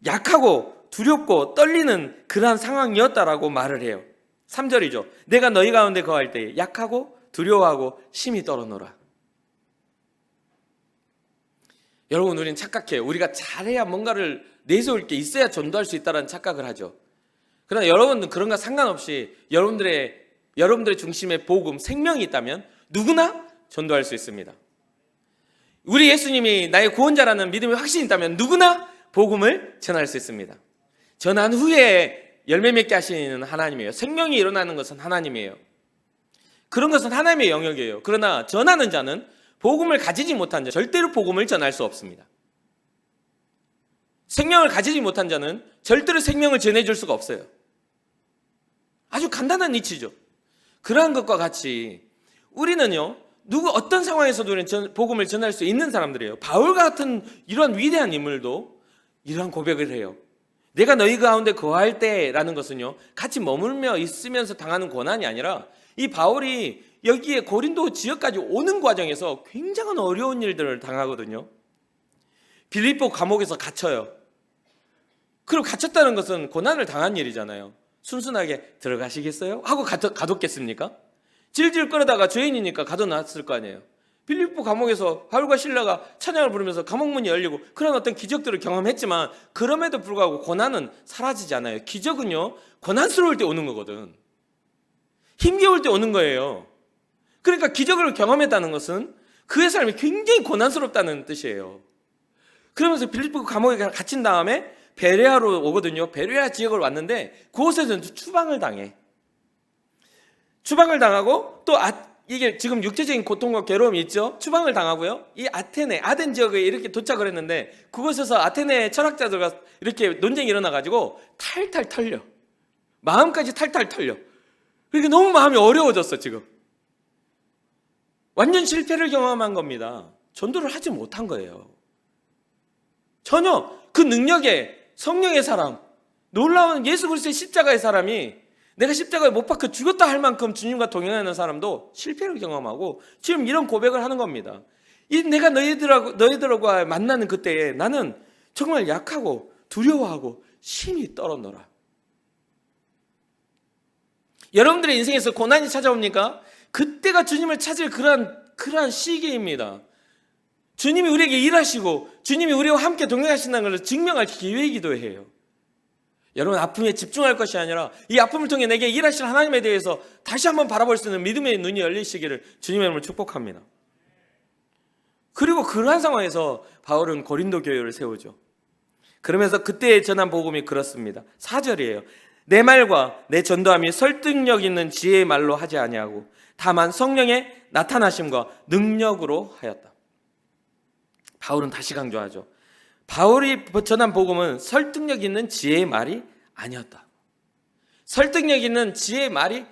약하고 두렵고 떨리는 그러한 상황이었다라고 말을 해요. 3절이죠. 내가 너희 가운데 거할 때에 약하고 두려워하고 심히 떨어노라. 여러분, 우리는 착각해요. 우리가 잘해야 뭔가를 내세울 게 있어야 전도할 수 있다는 착각을 하죠. 그러나 여러분은 그런 거 상관없이 여러분들의 중심에 복음, 생명이 있다면 누구나 전도할 수 있습니다. 우리 예수님이 나의 구원자라는 믿음의 확신이 있다면 누구나 복음을 전할 수 있습니다. 전한 후에 열매 맺게 하시는 하나님이에요. 생명이 일어나는 것은 하나님이에요. 그런 것은 하나님의 영역이에요. 그러나 전하는 자는 복음을 가지지 못한 자, 절대로 복음을 전할 수 없습니다. 생명을 가지지 못한 자는 절대로 생명을 전해줄 수가 없어요. 아주 간단한 이치죠. 그러한 것과 같이 우리는요, 어떤 상황에서도 우리는 복음을 전할 수 있는 사람들이에요. 바울 같은 이러한 위대한 인물도 이러한 고백을 해요. 내가 너희 가운데 거할 때라는 것은요, 같이 머물며 있으면서 당하는 고난이 아니라 이 바울이 여기에 고린도 지역까지 오는 과정에서 굉장한 어려운 일들을 당하거든요. 빌립보 감옥에서 갇혀요. 그리고 갇혔다는 것은 고난을 당한 일이잖아요. 순순하게 들어가시겠어요? 하고 가뒀겠습니까? 질질 끌어다가 죄인이니까 가둬놨을 거 아니에요. 빌립보 감옥에서 바울과 실라가 찬양을 부르면서 감옥문이 열리고 그런 어떤 기적들을 경험했지만 그럼에도 불구하고 고난은 사라지지 않아요. 기적은요, 고난스러울 때 오는 거거든. 힘겨울 때 오는 거예요. 그러니까 기적을 경험했다는 것은 그의 삶이 굉장히 고난스럽다는 뜻이에요. 그러면서 빌립보 감옥에 갇힌 다음에 베레아로 오거든요. 베레아 지역을 왔는데 그곳에서는 추방을 당해. 추방을 당하고 또 이게 지금 육체적인 고통과 괴로움이 있죠. 추방을 당하고요. 이 아덴 지역에 이렇게 도착을 했는데 그곳에서 아테네 철학자들과 이렇게 논쟁이 일어나가지고 탈탈 털려. 마음까지 탈탈 털려. 그러니까 너무 마음이 어려워졌어 지금. 완전 실패를 경험한 겁니다. 전도를 하지 못한 거예요. 전혀 그 능력에 성령의 사람, 놀라운 예수 그리스도의 십자가의 사람이 내가 십자가에 못 박혀 죽었다 할 만큼 주님과 동행하는 사람도 실패를 경험하고 지금 이런 고백을 하는 겁니다. 내가 너희들과 만나는 그때에 나는 정말 약하고 두려워하고 심히 떨어노라. 여러분들의 인생에서 고난이 찾아옵니까? 그때가 주님을 찾을 그러한 시기입니다. 주님이 우리에게 일하시고 주님이 우리와 함께 동행하신다는 것을 증명할 기회이기도 해요. 여러분, 아픔에 집중할 것이 아니라 이 아픔을 통해 내게 일하실 하나님에 대해서 다시 한번 바라볼 수 있는 믿음의 눈이 열리시기를 주님의 이름으로 축복합니다. 그리고 그러한 상황에서 바울은 고린도 교회를 세우죠. 그러면서 그때 전한 복음이 그렇습니다. 4절이에요. 내 말과 내 전도함이 설득력 있는 지혜의 말로 하지 아니하고 다만 성령의 나타나심과 능력으로 하였다. 바울은 다시 강조하죠. 바울이 전한 복음은 설득력 있는 지혜의 말이 아니었다. 설득력 있는 지혜의 말이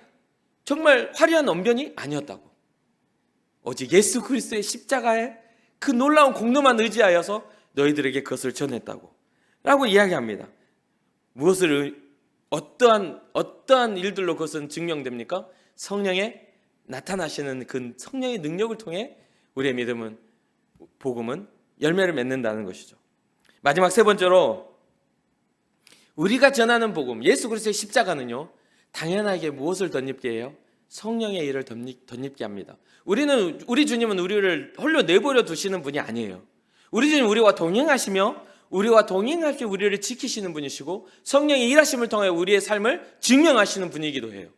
정말 화려한 언변이 아니었다고. 오직 예수 그리스도의 십자가에 그 놀라운 공로만 의지하여서 너희들에게 그것을 전했다고 라고 이야기합니다. 어떠한 일들로 그것은 증명됩니까? 성령의 나타나시는 그 성령의 능력을 통해 우리의 믿음은, 복음은 열매를 맺는다는 것이죠. 마지막 세 번째로 우리가 전하는 복음, 예수 그리스도의 십자가는요, 당연하게 무엇을 덧입게 해요? 성령의 일을 덧입게 합니다. 우리 주님은 우리를 홀로 내버려 두시는 분이 아니에요. 우리 주님 우리와 동행하시며 우리와 동행하시며 우리를 지키시는 분이시고 성령의 일하심을 통해 우리의 삶을 증명하시는 분이기도 해요.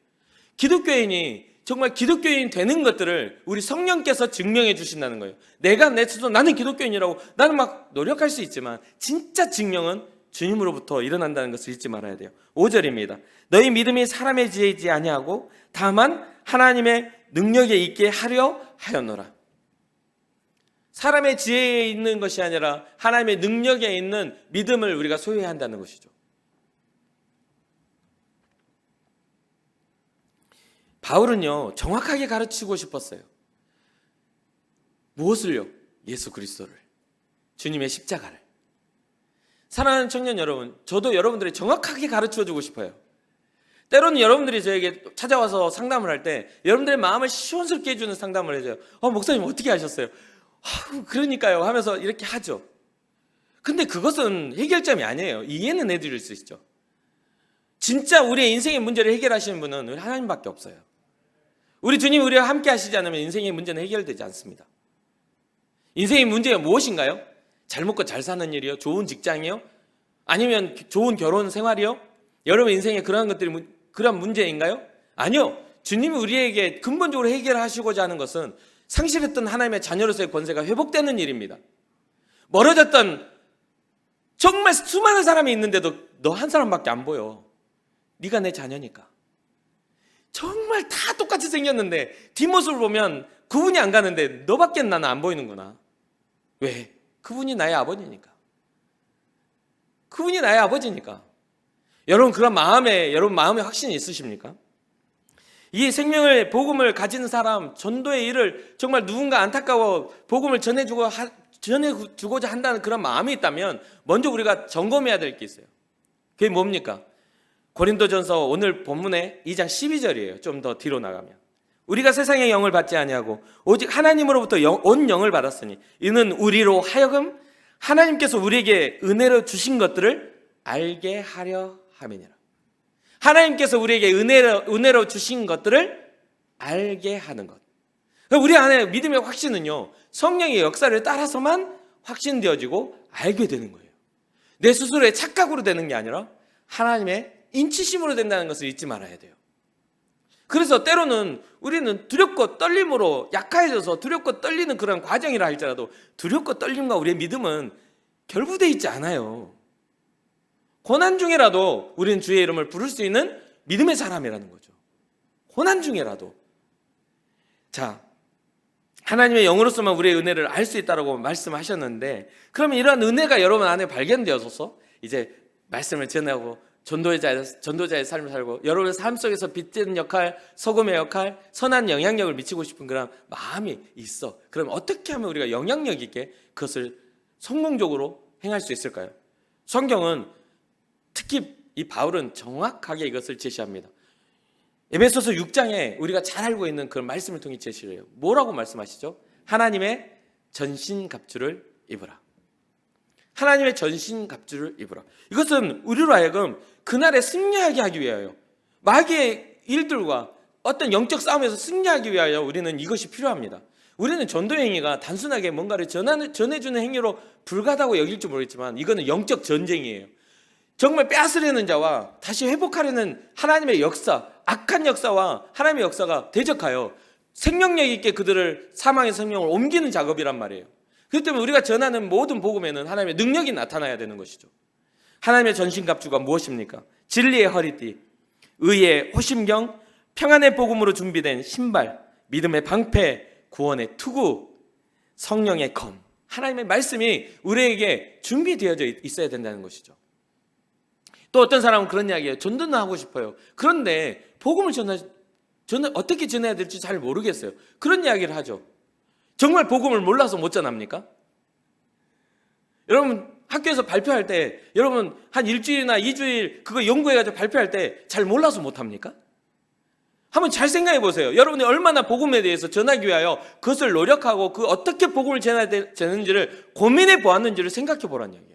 기독교인이 정말 기독교인 되는 것들을 우리 성령께서 증명해 주신다는 거예요. 내가 내 스스로 나는 기독교인이라고 나는 막 노력할 수 있지만 진짜 증명은 주님으로부터 일어난다는 것을 잊지 말아야 돼요. 5절입니다. 너희 믿음이 사람의 지혜이지 아니하고 다만 하나님의 능력에 있게 하려 하였노라. 사람의 지혜에 있는 것이 아니라 하나님의 능력에 있는 믿음을 우리가 소유해야 한다는 것이죠. 바울은요, 정확하게 가르치고 싶었어요. 무엇을요? 예수 그리스도를, 주님의 십자가를. 사랑하는 청년 여러분, 저도 여러분들이 정확하게 가르쳐주고 싶어요. 때로는 여러분들이 저에게 찾아와서 상담을 할 때 여러분들의 마음을 시원스럽게 해주는 상담을 해줘요. 목사님 어떻게 하셨어요? 그러니까요 하면서 이렇게 하죠. 근데 그것은 해결점이 아니에요. 이해는 해드릴 수 있죠. 진짜 우리의 인생의 문제를 해결하시는 분은 우리 하나님밖에 없어요. 우리 주님이 우리와 함께 하시지 않으면 인생의 문제는 해결되지 않습니다. 인생의 문제가 무엇인가요? 잘 먹고 잘 사는 일이요? 좋은 직장이요? 아니면 좋은 결혼 생활이요? 여러분 인생에 그러한 것들이 그런 문제인가요? 아니요. 주님이 우리에게 근본적으로 해결하시고자 하는 것은 상실했던 하나님의 자녀로서의 권세가 회복되는 일입니다. 멀어졌던 정말 수많은 사람이 있는데도 너 한 사람밖에 안 보여. 네가 내 자녀니까. 정말 다 똑같이 생겼는데 뒷모습을 보면 그분이 안 가는데 너밖에 나는 안 보이는구나. 왜? 그분이 나의 아버지니까. 그분이 나의 아버지니까. 여러분 그런 여러분 마음에 확신이 있으십니까? 이 생명의 복음을 가진 사람, 전도의 일을 정말 누군가 안타까워 복음을 전해주고자 한다는 그런 마음이 있다면 먼저 우리가 점검해야 될 게 있어요. 그게 뭡니까? 고린도전서 오늘 본문의 2장 12절이에요. 좀 더 뒤로 나가면 우리가 세상의 영을 받지 아니하고 오직 하나님으로부터 온 영을 받았으니 이는 우리로 하여금 하나님께서 우리에게 은혜로 주신 것들을 알게 하려 함이니라. 하나님께서 우리에게 은혜로 주신 것들을 알게 하는 것. 우리 안에 믿음의 확신은요, 성령의 역사를 따라서만 확신되어지고 알게 되는 거예요. 내 스스로의 착각으로 되는 게 아니라 하나님의 인치심으로 된다는 것을 잊지 말아야 돼요. 그래서 때로는 우리는 두렵고 떨림으로 약해져서 두렵고 떨리는 그런 과정이라 할지라도 두렵고 떨림과 우리의 믿음은 결부되어 있지 않아요. 고난 중에라도 우리는 주의 이름을 부를 수 있는 믿음의 사람이라는 거죠. 고난 중에라도. 자, 하나님의 영으로서만 우리의 은혜를 알 수 있다고 말씀하셨는데, 그러면 이러한 은혜가 여러분 안에 발견되어서 이제 말씀을 전하고 전도자의 삶을 살고 여러분의 삶 속에서 빛되는 역할, 소금의 역할, 선한 영향력을 미치고 싶은 그런 마음이 있어. 그럼 어떻게 하면 우리가 영향력 있게 그것을 성공적으로 행할 수 있을까요? 성경은 특히 이 바울은 정확하게 이것을 제시합니다. 에베소서 6장에 우리가 잘 알고 있는 그런 말씀을 통해 제시를 해요. 뭐라고 말씀하시죠? 하나님의 전신갑주를 입으라. 하나님의 전신갑주를 입으라. 이것은 우리로 하여금 그날에 승리하게 하기 위하여, 마귀의 일들과 어떤 영적 싸움에서 승리하기 위하여 우리는 이것이 필요합니다. 우리는 전도 행위가 단순하게 뭔가를 전해주는 행위로 불과하다고 여길지 모르겠지만 이거는 영적 전쟁이에요. 정말 빼앗으려는 자와 다시 회복하려는 하나님의 역사, 악한 역사와 하나님의 역사가 대적하여 생명력 있게 그들을 사망의 생명을 옮기는 작업이란 말이에요. 그렇기 때문에 우리가 전하는 모든 복음에는 하나님의 능력이 나타나야 되는 것이죠. 하나님의 전신갑주가 무엇입니까? 진리의 허리띠, 의의 호심경, 평안의 복음으로 준비된 신발, 믿음의 방패, 구원의 투구, 성령의 검. 하나님의 말씀이 우리에게 준비되어져 있어야 된다는 것이죠. 또 어떤 사람은 그런 이야기예요. 전도는 하고 싶어요. 그런데 복음을 어떻게 전해야 될지 잘 모르겠어요. 그런 이야기를 하죠. 정말 복음을 몰라서 못 전합니까? 여러분 학교에서 발표할 때 여러분 한 일주일이나 2주일 그거 연구해가지고 발표할 때 잘 몰라서 못합니까? 한번 잘 생각해 보세요. 여러분이 얼마나 복음에 대해서 전하기 위하여 그것을 노력하고 그 어떻게 복음을 전해야 되는지를 고민해 보았는지를 생각해 보라는 이야기예요.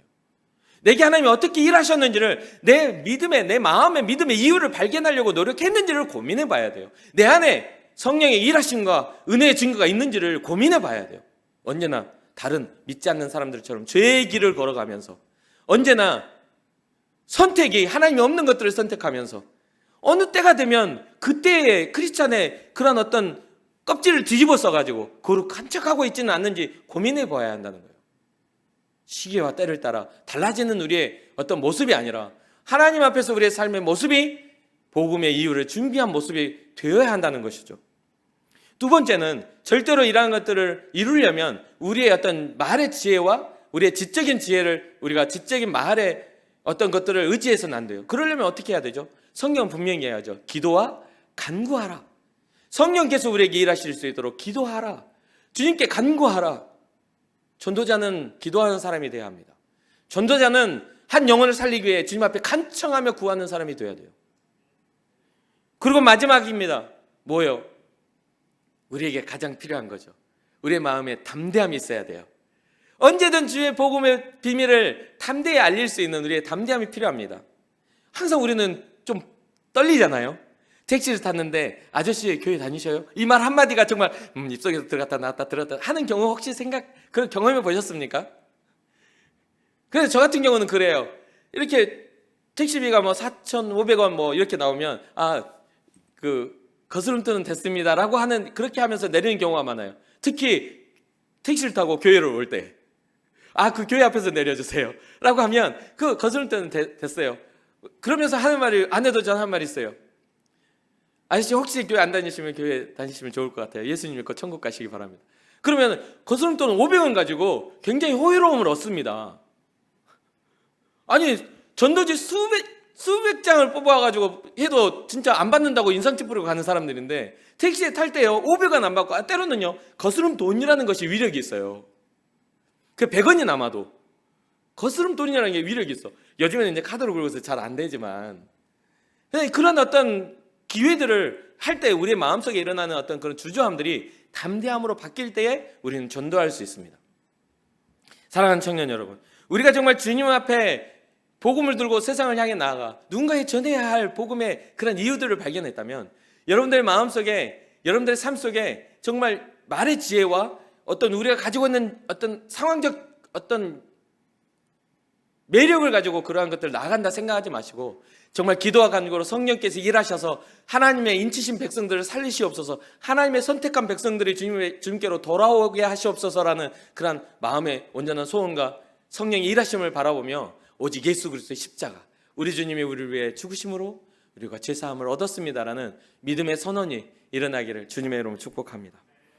내게 하나님이 어떻게 일하셨는지를 내 마음의 믿음의 이유를 발견하려고 노력했는지를 고민해 봐야 돼요. 내 안에 성령의 일하심과 은혜의 증거가 있는지를 고민해 봐야 돼요. 언제나 다른 믿지 않는 사람들처럼 죄의 길을 걸어가면서, 언제나 선택이 하나님이 없는 것들을 선택하면서, 어느 때가 되면 그때의 크리스찬의 그런 어떤 껍질을 뒤집어 써가지고 거룩한 척하고 있지는 않는지 고민해 봐야 한다는 거예요. 시기와 때를 따라 달라지는 우리의 어떤 모습이 아니라 하나님 앞에서 우리의 삶의 모습이 복음의 이유를 준비한 모습이 되어야 한다는 것이죠. 두 번째는 절대로 이러한 것들을 이루려면 우리의 어떤 말의 지혜와 우리의 지적인 지혜를 우리가 지적인 말의 어떤 것들을 의지해서는 안 돼요. 그러려면 어떻게 해야 되죠? 성경은 분명히 해야죠. 기도와 간구하라. 성령께서 우리에게 일하실 수 있도록 기도하라. 주님께 간구하라. 전도자는 기도하는 사람이 되어야 합니다. 전도자는 한 영혼을 살리기 위해 주님 앞에 간청하며 구하는 사람이 되어야 돼요. 그리고 마지막입니다. 뭐예요? 우리에게 가장 필요한 거죠. 우리의 마음에 담대함이 있어야 돼요. 언제든 주의 복음의 비밀을 담대히 알릴 수 있는 우리의 담대함이 필요합니다. 항상 우리는 좀 떨리잖아요. 택시를 탔는데 아저씨 교회 다니셔요? 이 말 한마디가 정말 입속에서 들어갔다 나왔다 들어갔다 하는 경우 혹시 그런 경험해 보셨습니까? 그래서 저 같은 경우는 그래요. 이렇게 택시비가 뭐 4,500원 뭐 이렇게 나오면 거스름돈은 됐습니다라고 하는 그렇게 하면서 내리는 경우가 많아요. 특히 택시를 타고 교회를 올 때. 그 교회 앞에서 내려주세요 라고 하면 그 거스름돈은 됐어요. 그러면서 하는 말이 아내도 전 한 말이 있어요. 아저씨 혹시 교회 안 다니시면 교회 다니시면 좋을 것 같아요. 예수님 믿고 천국 가시기 바랍니다. 그러면 거스름돈 500원 가지고 굉장히 호의로움을 얻습니다. 아니 전도지 수백 장을 뽑아가지고 해도 진짜 안 받는다고 인상 찌푸리고 가는 사람들인데 택시에 탈 때요 500원 안 받고 때로는요 거스름돈이라는 것이 위력이 있어요. 그 100원이 남아도 거스름돈이라는 게 위력이 있어. 요즘에는 이제 카드로 긁어서 잘 안 되지만 그런 어떤 기회들을 할 때 우리의 마음속에 일어나는 어떤 그런 주저함들이 담대함으로 바뀔 때에 우리는 전도할 수 있습니다. 사랑하는 청년 여러분, 우리가 정말 주님 앞에 복음을 들고 세상을 향해 나아가 누군가에 전해야 할 복음의 그런 이유들을 발견했다면 여러분들의 마음속에 여러분들의 삶 속에 정말 말의 지혜와 어떤 우리가 가지고 있는 어떤 상황적 어떤 매력을 가지고 그러한 것들을 나간다 생각하지 마시고 정말 기도와 간구로 성령께서 일하셔서 하나님의 인치신 백성들을 살리시옵소서, 하나님의 선택한 백성들이 주님께로 돌아오게 하시옵소서라는 그런 마음의 온전한 소원과 성령의 일하심을 바라보며 오직 예수 그리스도의 십자가, 우리 주님이 우리를 위해 죽으심으로 우리가 죄사함을 얻었습니다라는 믿음의 선언이 일어나기를 주님의 이름으로 축복합니다.